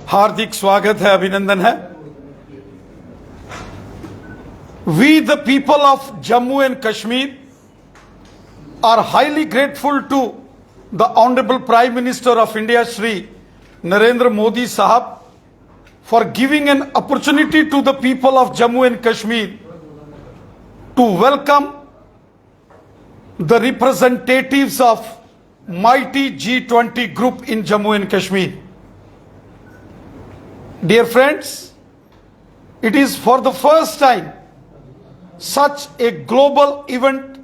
हार्दिक स्वागत है, अभिनंदन है। We the people of Jammu and Kashmir are highly grateful to the Honorable Prime Minister of India Shri Narendra Modi Sahab for giving an opportunity to the people of Jammu and Kashmir to welcome the representatives of mighty G20 group in Jammu and Kashmir. Dear friends, it is for the first time such a global event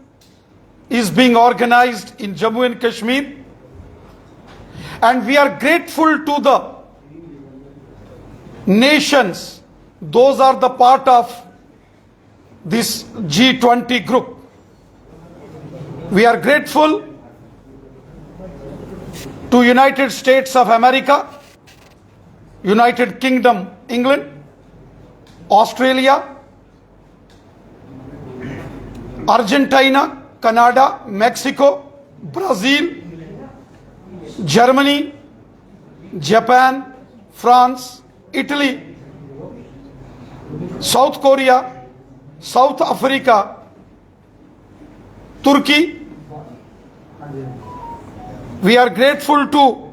is being organized in Jammu and Kashmir, and we are grateful to the nations, those are the part of this G20 group. We are grateful to United States of America, United Kingdom, England, Australia, Argentina, Canada, Mexico, Brazil, Germany, Japan, France, Italy, South Korea, South Africa, Turkey. We are grateful to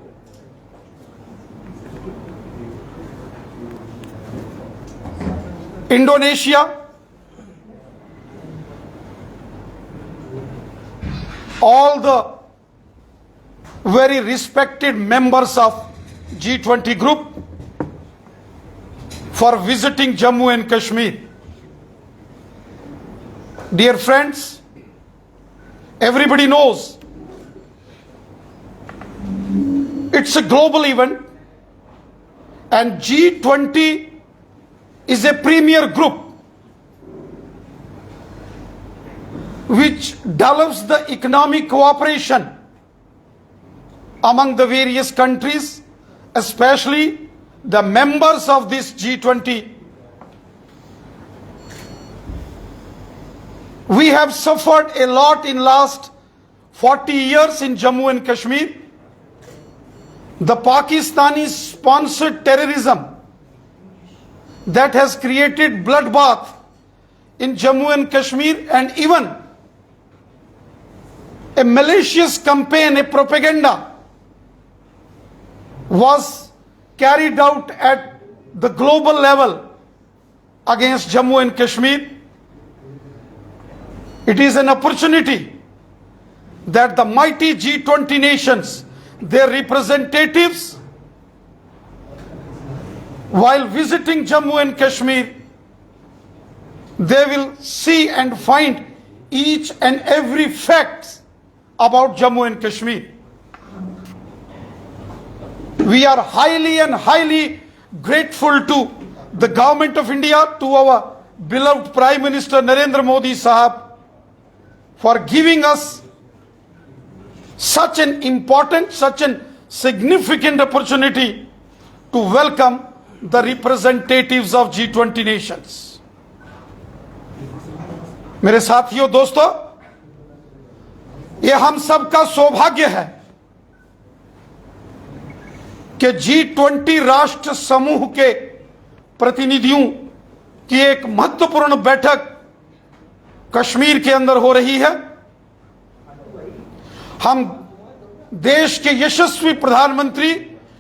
Indonesia, all the very respected members of G20 group for visiting Jammu and Kashmir. Dear friends, everybody knows it's a global event, and G20 is a premier group which develops the economic cooperation among the various countries, especially the members of this G20. We have suffered a lot in last 40 years in Jammu and Kashmir. The Pakistani sponsored terrorism that has created bloodbath in Jammu and Kashmir, and even a malicious campaign, a propaganda was carried out at the global level against Jammu and Kashmir. It is an opportunity that the mighty G20 nations, their representatives, while visiting Jammu and Kashmir, they will see and find each and every fact about Jammu and Kashmir. We are highly grateful to the government of India, to our beloved Prime Minister Narendra Modi Sahab, for giving us such an important, such an significant opportunity to welcome the representatives of G20 nations. मेरे साथियों, दोस्तों, ये हम सबका सौभाग्य है कि G20 राष्ट्र समूह के प्रतिनिधियों की एक महत्वपूर्ण बैठक कश्मीर के अंदर हो रही है। हम देश के यशस्वी प्रधानमंत्री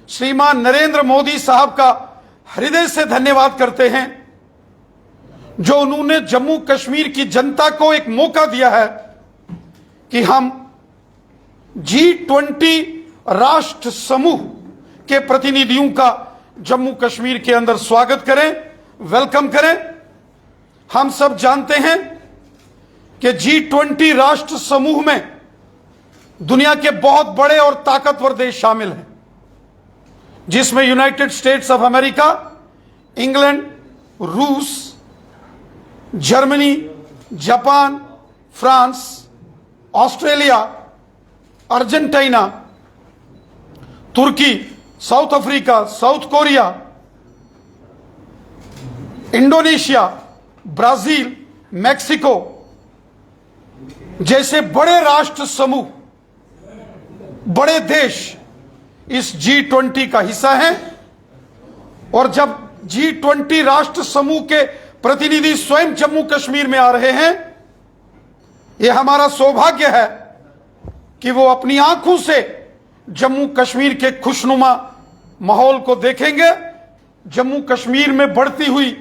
श्रीमान नरेंद्र मोदी साहब का हृदय से धन्यवाद करते हैं, जो उन्होंने जम्मू कश्मीर की जनता को एक मौका दिया है कि हम G20 राष्ट्र समूह के प्रतिनिधियों का जम्मू कश्मीर के अंदर स्वागत करें, वेलकम करें। हम सब जानते हैं कि G20 राष्ट्र समूह में दुनिया के बहुत बड़े और ताकतवर देश शामिल हैं, जिसमें United States of America, England, रूस, Germany, Japan, France, Australia, Argentina, तुर्की, South Africa, South Korea, Indonesia, Brazil, Mexico जैसे बड़े राष्ट्र समूह, बड़े देश इस G20 का हिस्सा हैं और जब G20 राष्ट्र समूह के प्रतिनिधि स्वयं जम्मू कश्मीर में आ रहे हैं, यह हमारा सौभाग्य है कि वो अपनी आंखों से जम्मू कश्मीर के खुशनुमा माहौल को देखेंगे। जम्मू कश्मीर में बढ़ती हुई,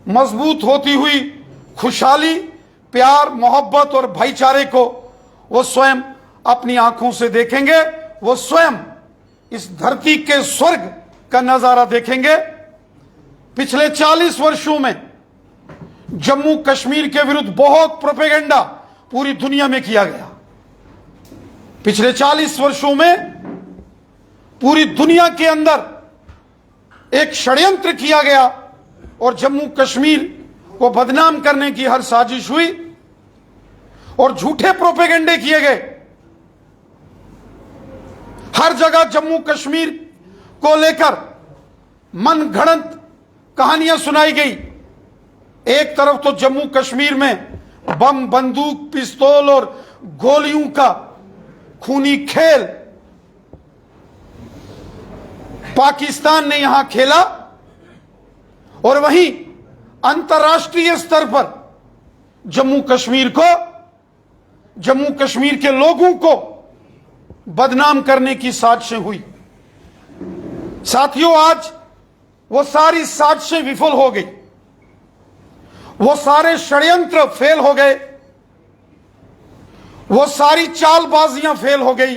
मजबूत होती हुई खुशहाली, प्यार, मोहब्बत और भाईचारे को वो स्वयं अपनी आंखों से देखेंगे। वो स्वयं इस धरती के स्वर्ग का नजारा देखेंगे। पिछले 40 वर्षों में जम्मू कश्मीर के विरुद्ध बहुत प्रोपेगेंडा पूरी दुनिया में किया गया। पिछले 40 वर्षों में पूरी दुनिया के अंदर एक षड्यंत्र किया गया और जम्मू कश्मीर को बदनाम करने की हर साजिश हुई और झूठे प्रोपेगेंडे किए गए। हर जगह जम्मू कश्मीर को लेकर मनगढ़ंत कहानियां सुनाई गई। एक तरफ तो जम्मू कश्मीर में बम, बंदूक, पिस्तौल और गोलियों का खूनी खेल पाकिस्तान ने यहां खेला, और वहीं अंतर्राष्ट्रीय स्तर पर जम्मू कश्मीर के लोगों को बदनाम करने की साजिशें हुई। साथियों, आज वो सारी साजिशें विफल हो गई, वो सारे षड्यंत्र फेल हो गए, वो सारी चालबाजियां फेल हो गई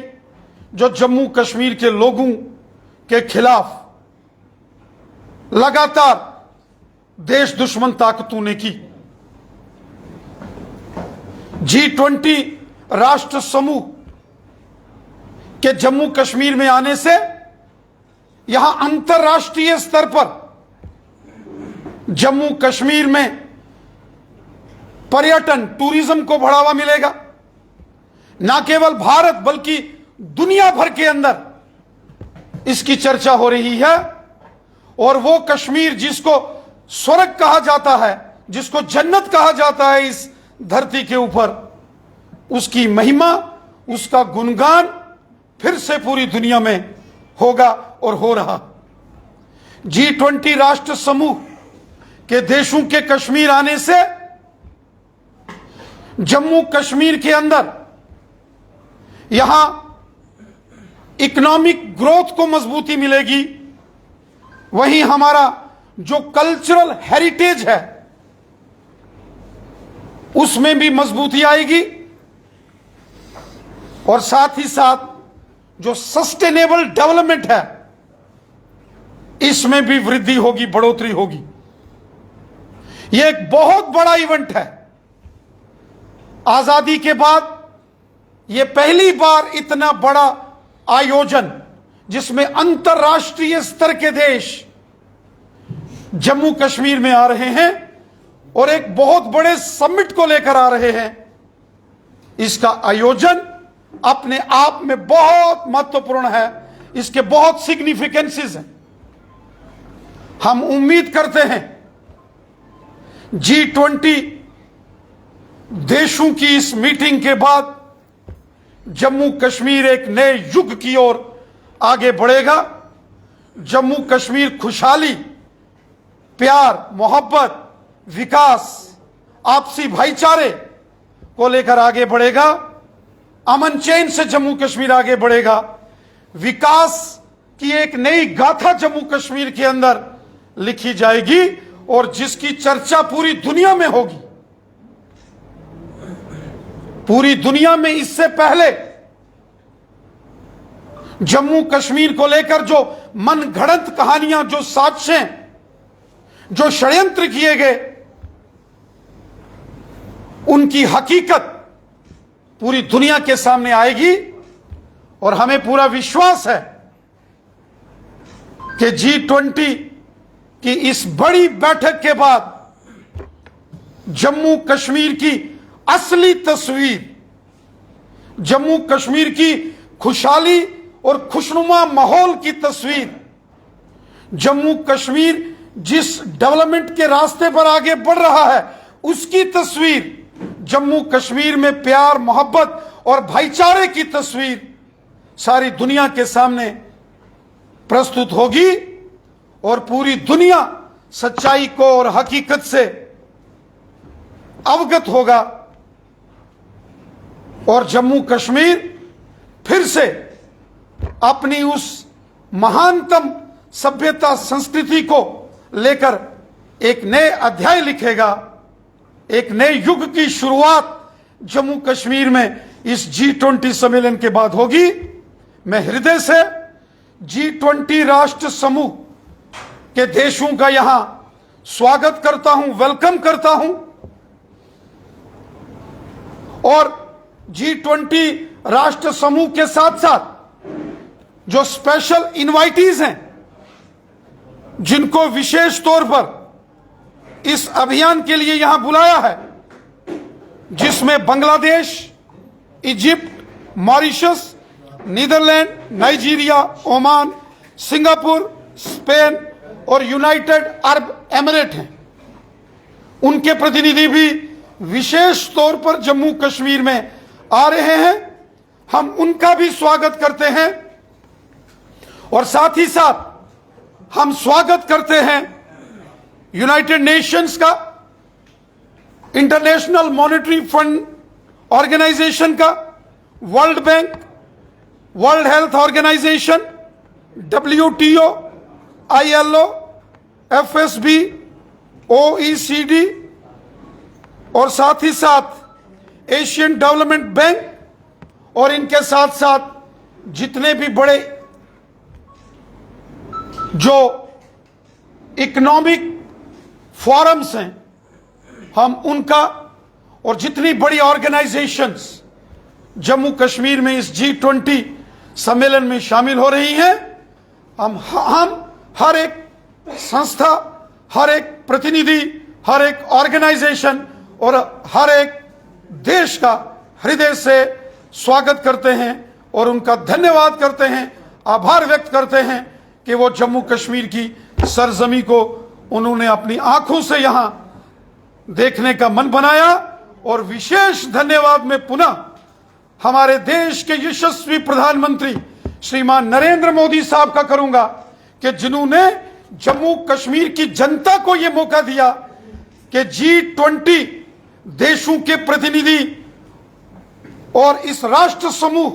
जो जम्मू कश्मीर के लोगों के खिलाफ लगातार देश दुश्मन ताकतों ने की। G20 राष्ट्र समूह के जम्मू कश्मीर में आने से यहां अंतर्राष्ट्रीय स्तर पर जम्मू कश्मीर में पर्यटन, टूरिज्म को बढ़ावा मिलेगा। ना केवल भारत बल्कि दुनिया भर के अंदर इसकी चर्चा हो रही है। और वो कश्मीर जिसको स्वर्ग कहा जाता है, जिसको जन्नत कहा जाता है इस धरती के ऊपर, उसकी महिमा, उसका गुणगान फिर से पूरी दुनिया में होगा और हो रहा। G20 राष्ट्र समूह के देशों के कश्मीर आने से जम्मू कश्मीर के अंदर यहां इकोनॉमिक ग्रोथ को मजबूती मिलेगी। वहीं हमारा जो कल्चरल हेरिटेज है उसमें भी मजबूती आएगी, और साथ ही साथ जो सस्टेनेबल डेवलपमेंट है इसमें भी वृद्धि होगी, बढ़ोतरी होगी। यह एक बहुत बड़ा इवेंट है। आजादी के बाद यह पहली बार इतना बड़ा आयोजन जिसमें अंतर्राष्ट्रीय स्तर के देश जम्मू कश्मीर में आ रहे हैं और एक बहुत बड़े समिट को लेकर आ रहे हैं। इसका आयोजन अपने आप में बहुत महत्वपूर्ण है, इसके बहुत सिग्निफिकेंसेस हैं। हम उम्मीद करते हैं G20 देशों की इस मीटिंग के बाद जम्मू कश्मीर एक नए युग की ओर आगे बढ़ेगा। जम्मू कश्मीर खुशहाली, प्यार, मोहब्बत, विकास, आपसी भाईचारे को लेकर आगे बढ़ेगा। अमन चैन से जम्मू कश्मीर आगे बढ़ेगा। विकास की एक नई गाथा जम्मू कश्मीर के अंदर लिखी जाएगी और जिसकी चर्चा पूरी दुनिया में होगी। पूरी दुनिया में इससे पहले जम्मू कश्मीर को लेकर जो मनगढ़ंत कहानियां, जो साजिशें, जो षड्यंत्र किए गए, उनकी हकीकत पूरी दुनिया के सामने आएगी। और हमें पूरा विश्वास है कि G20 की इस बड़ी बैठक के बाद जम्मू कश्मीर की असली तस्वीर, जम्मू कश्मीर की खुशहाली और खुशनुमा माहौल की तस्वीर, जम्मू कश्मीर जिस डेवलपमेंट के रास्ते पर आगे बढ़ रहा है उसकी तस्वीर, जम्मू कश्मीर में प्यार, मोहब्बत और भाईचारे की तस्वीर सारी दुनिया के सामने प्रस्तुत होगी। और पूरी दुनिया सच्चाई को और हकीकत से अवगत होगा और जम्मू कश्मीर फिर से अपनी उस महानतम सभ्यता संस्कृति को लेकर एक नए अध्याय लिखेगा। एक नए युग की शुरुआत जम्मू कश्मीर में इस G20 सम्मेलन के बाद होगी। मैं हृदय से G20 राष्ट्र समूह के देशों का यहां स्वागत करता हूं, वेलकम करता हूं और G20 राष्ट्र समूह के साथ साथ जो स्पेशल इनवाइटीज हैं, जिनको विशेष तौर पर इस अभियान के लिए यहां बुलाया है, जिसमें Bangladesh, Egypt, Mauritius, Netherland, Nigeria, Oman, Singapore, Spain और यूनाइटेड अरब एमिरेट हैं, उनके प्रतिनिधि भी विशेष तौर पर जम्मू कश्मीर में आ रहे हैं। हम उनका भी स्वागत करते हैं और साथ ही साथ हम स्वागत करते हैं यूनाइटेड नेशंस का, इंटरनेशनल मॉनेटरी फंड ऑर्गेनाइजेशन का, world bank, world health organisation, WTO, ILO, FSB, OECD और साथ ही साथ एशियन डेवलपमेंट बैंक और इनके साथ साथ जितने भी बड़े जो इकोनॉमिक फोरम्स हैं, हम उनका और जितनी बड़ी ऑर्गेनाइजेशंस जम्मू कश्मीर में इस G20 सम्मेलन में शामिल हो रही हैं, हम हर एक संस्था, हर एक प्रतिनिधि, हर एक ऑर्गेनाइजेशन और हर एक देश का हृदय से स्वागत करते हैं और उनका धन्यवाद करते हैं, आभार व्यक्त करते हैं कि वो जम्मू कश्मीर की सरजमी को उन्होंने अपनी आंखों से यहां देखने का मन बनाया। और विशेष धन्यवाद मैं पुनः हमारे देश के यशस्वी प्रधानमंत्री श्रीमान नरेंद्र मोदी साहब का करूंगा कि जिन्होंने जम्मू कश्मीर की जनता को यह मौका दिया कि G20 देशों के प्रतिनिधि और इस राष्ट्र समूह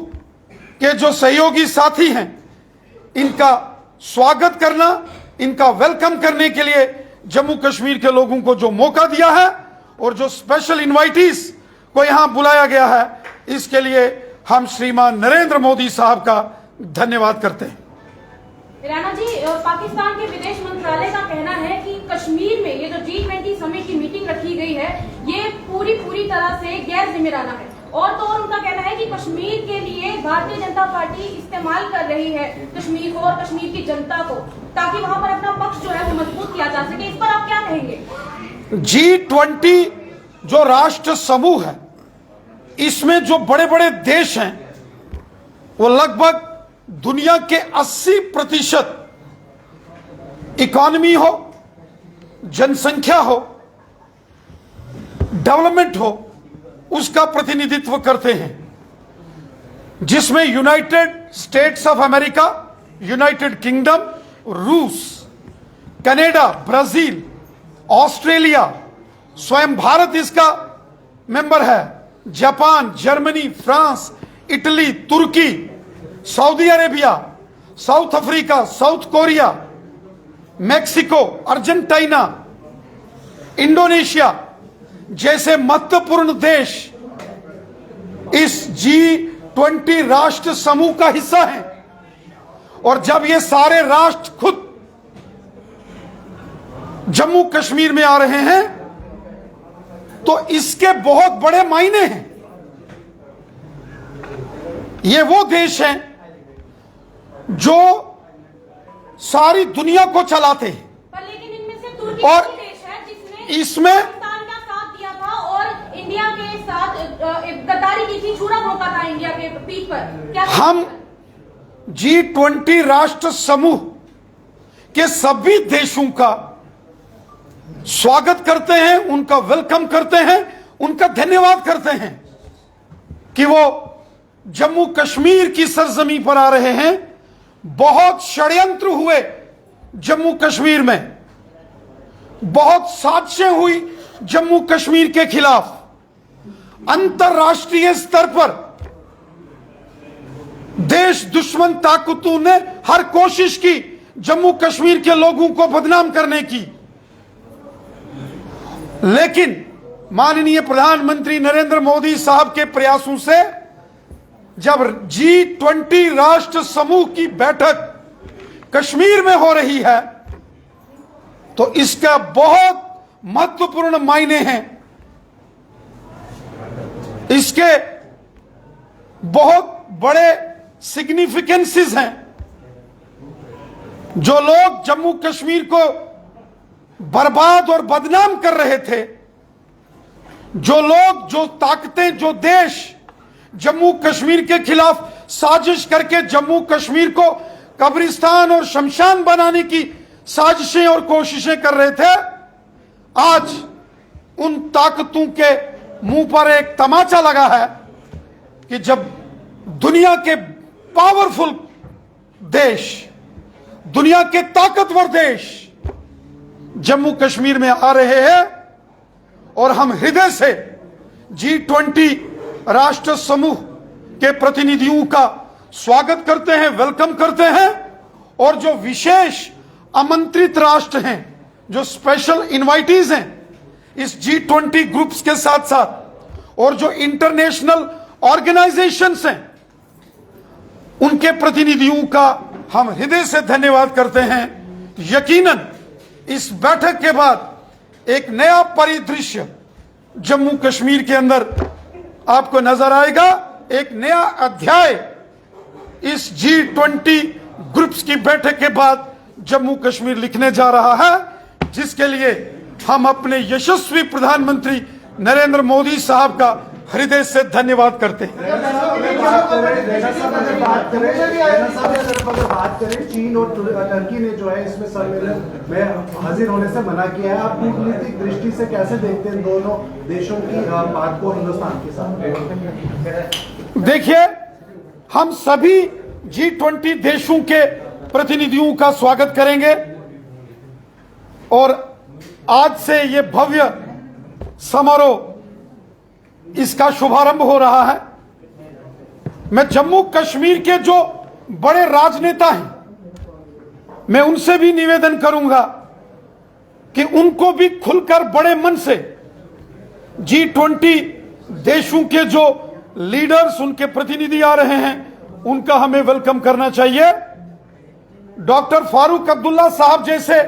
के जो सहयोगी साथी हैं, इनका स्वागत करना, इनका वेलकम करने के लिए जम्मू कश्मीर के लोगों को जो मौका दिया है और जो स्पेशल इनवाइटीज को यहां बुलाया गया है, इसके लिए हम श्रीमान नरेंद्र मोदी साहब का धन्यवाद करते हैं। राणा जी, पाकिस्तान के विदेश मंत्रालय का कहना है कि कश्मीर में ये जो G20 समिट की मीटिंग रखी गई है, ये पूरी तरह से गैर जिम्मेदाराना है और तो और उनका कहना है कि कश्मीर के लिए भारतीय जनता पार्टी इस्तेमाल कर रही है कश्मीर को और कश्मीर की जनता को, ताकि वहां पर अपना पक्ष जो है वो मजबूत किया जा सके। इस पर आप क्या कहेंगे? G20 जो राष्ट्र समूह है, इसमें जो बड़े बड़े देश हैं, वो लगभग दुनिया के 80% इकोनॉमी हो, जनसंख्या हो, डेवलपमेंट हो, उसका प्रतिनिधित्व करते हैं, जिसमें United States of America, United Kingdom, रूस, कनाडा, ब्राजील, ऑस्ट्रेलिया, स्वयं भारत इसका मेंबर है, जापान, जर्मनी, फ्रांस, इटली, तुर्की, Saudi Arabia, South Africa, South Korea, Mexico, Argentina, Indonesia जैसे महत्वपूर्ण देश इस G20 राष्ट्र समूह का हिस्सा हैं। और जब ये सारे राष्ट्र खुद जम्मू कश्मीर में आ रहे हैं, तो इसके बहुत बड़े मायने हैं। ये वो देश हैं जो सारी दुनिया को चलाते हैं, पर लेकिन इनमें से तुर्की और देश है जिसने इसमें पाकिस्तान का साथ दिया था और इंडिया के साथ गद्दारी की थी, छुरा भोंका था इंडिया के पीठ पर। क्या हम G20 राष्ट्र समूह के सभी देशों का स्वागत करते हैं, उनका वेलकम करते हैं, उनका धन्यवाद करते हैं कि वो जम्मू कश्मीर की सरजमी पर आ रहे हैं। बहुत षड्यंत्र हुए जम्मू कश्मीर में, बहुत साजिशें हुई जम्मू कश्मीर के खिलाफ। अंतर्राष्ट्रीय स्तर पर देश दुश्मन ताकतों ने हर कोशिश की जम्मू कश्मीर के लोगों को बदनाम करने की, लेकिन माननीय प्रधानमंत्री नरेंद्र मोदी साहब के प्रयासों से जब G20 राष्ट्र समूह की बैठक कश्मीर में हो रही है तो इसका बहुत महत्वपूर्ण मायने हैं, इसके बहुत बड़े सिग्निफिकेंसेस हैं। जो लोग जम्मू कश्मीर को बर्बाद और बदनाम कर रहे थे, जो लोग, जो ताकतें, जो देश जम्मू कश्मीर के खिलाफ साजिश करके जम्मू कश्मीर को कब्रिस्तान और शमशान बनाने की साजिशें और कोशिशें कर रहे थे, आज उन ताकतों के मुंह पर एक तमाचा लगा है कि जब दुनिया के पावरफुल देश, दुनिया के ताकतवर देश जम्मू कश्मीर में आ रहे हैं और हम हृदय से G20 राष्ट्र समूह के प्रतिनिधियों का स्वागत करते हैं, वेलकम करते हैं। और जो विशेष आमंत्रित राष्ट्र हैं, जो स्पेशल इनवाइटीज हैं इस G20 ग्रुप्स के साथ साथ, और जो इंटरनेशनल ऑर्गेनाइजेशंस हैं, उनके प्रतिनिधियों का हम हृदय से धन्यवाद करते हैं। यकीनन इस बैठक के बाद एक नया परिदृश्य जम्मू कश्मीर के अंदर आपको नजर आएगा, एक नया अध्याय इस G20 ग्रुप्स की बैठक के बाद जम्मू कश्मीर लिखने जा रहा है, जिसके लिए हम अपने यशस्वी प्रधानमंत्री नरेंद्र मोदी साहब का हृदय से धन्यवाद करते हैं। बात करें, चीन और टर्की ने जो है इसमें सम्मेलन में हाजिर होने से मना किया है। आप कूटनीतिक दृष्टि से कैसे देखते हैं दोनों देशों की बात को हिंदुस्तान के साथ? देखिए, हम सभी G20 देशों के प्रतिनिधियों का स्वागत करेंगे और आज से ये भव्य समारोह, इसका शुभारंभ हो रहा है। मैं जम्मू कश्मीर के जो बड़े राजनेता हैं, मैं उनसे भी निवेदन करूंगा कि उनको भी खुलकर बड़े मन से G20 देशों के जो लीडर्स, उनके प्रतिनिधि आ रहे हैं, उनका हमें वेलकम करना चाहिए। डॉक्टर फारूक अब्दुल्ला साहब जैसे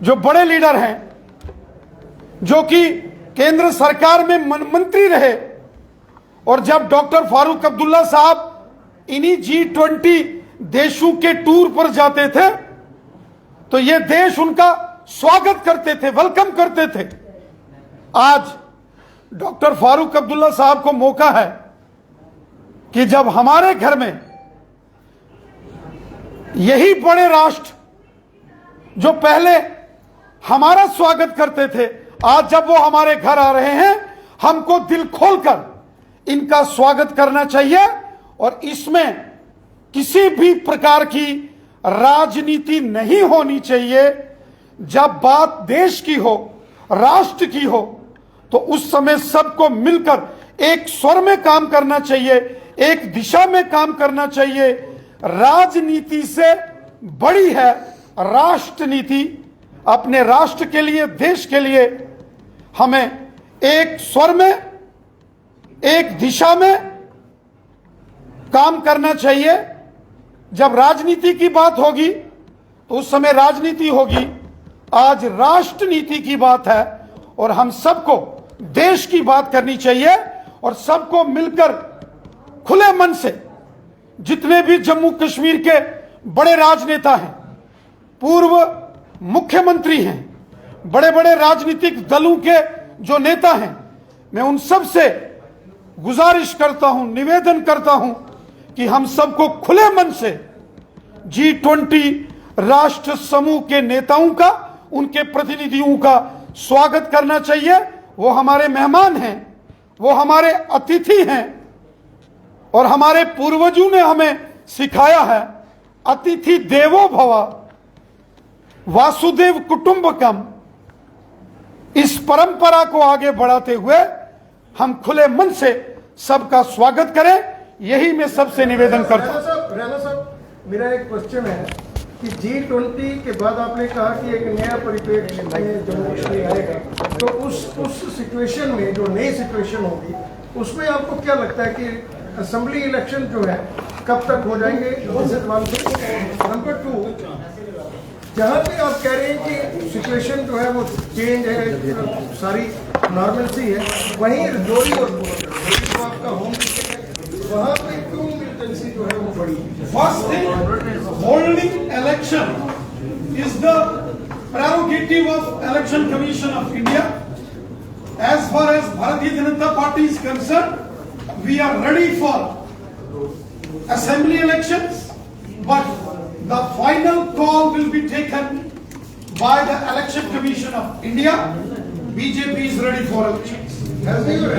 जो बड़े लीडर हैं, जो कि केंद्र सरकार में मंत्री रहे, और जब डॉक्टर फारूक अब्दुल्ला साहब इन्हीं G20 देशों के टूर पर जाते थे तो ये देश उनका स्वागत करते थे, वेलकम करते थे। आज डॉक्टर फारूक अब्दुल्ला साहब को मौका है कि जब हमारे घर में यही बड़े राष्ट्र जो पहले हमारा स्वागत करते थे, आज जब वो हमारे घर आ रहे हैं, हमको दिल खोलकर इनका स्वागत करना चाहिए। और इसमें किसी भी प्रकार की राजनीति नहीं होनी चाहिए। जब बात देश की हो, राष्ट्र की हो, तो उस समय सबको मिलकर एक स्वर में काम करना चाहिए, एक दिशा में काम करना चाहिए। राजनीति से बड़ी है राष्ट्र नीति। अपने राष्ट्र के लिए, देश के लिए हमें एक स्वर में, एक दिशा में काम करना चाहिए। जब राजनीति की बात होगी तो उस समय राजनीति होगी। आज राष्ट्र नीति की बात है और हम सबको देश की बात करनी चाहिए और सबको मिलकर खुले मन से, जितने भी जम्मू कश्मीर के बड़े राजनेता हैं, पूर्व मुख्यमंत्री हैं, बड़े बड़े राजनीतिक दलों के जो नेता हैं, मैं उन सब से गुजारिश करता हूं, निवेदन करता हूं कि हम सबको खुले मन से G20 राष्ट्र समूह के नेताओं का, उनके प्रतिनिधियों का स्वागत करना चाहिए। वो हमारे मेहमान हैं, वो हमारे अतिथि हैं और हमारे पूर्वजों ने हमें सिखाया है, अतिथि देवो भव, वासुदेव कुटुंबकम इस परंपरा को आगे बढ़ाते हुए हम खुले मन से सबका स्वागत करें, यही मैं सबसे निवेदन करता हूं। राणा साहब, मेरा एक क्वेश्चन है कि G20 के बाद आपने कहा कि एक नया परिप्रेक्ष्य में जम्मू कश्मीर आएगा, तो उस सिचुएशन में जो नई सिचुएशन होगी उसमें आपको क्या लगता है कि असेंबली इलेक्शन जो है कब तक हो जाएंगे? नंबर 2, जहाँ पे आप कह रहे हैं कि सिचुएशन जो है वो चेंज है, सारी नॉर्मलसी है, वहीं रजौरी और जो आपका होम वहाँ पे क्यों मिलिटेंसी जो है वो बढ़ी? First thing, holding election is the prerogative of Election Commission of India. As far as Bharatiya Janata Party is concerned, we are ready for assembly elections, but the final call will be taken by the Election Commission of India. BJP is ready for elections. Has your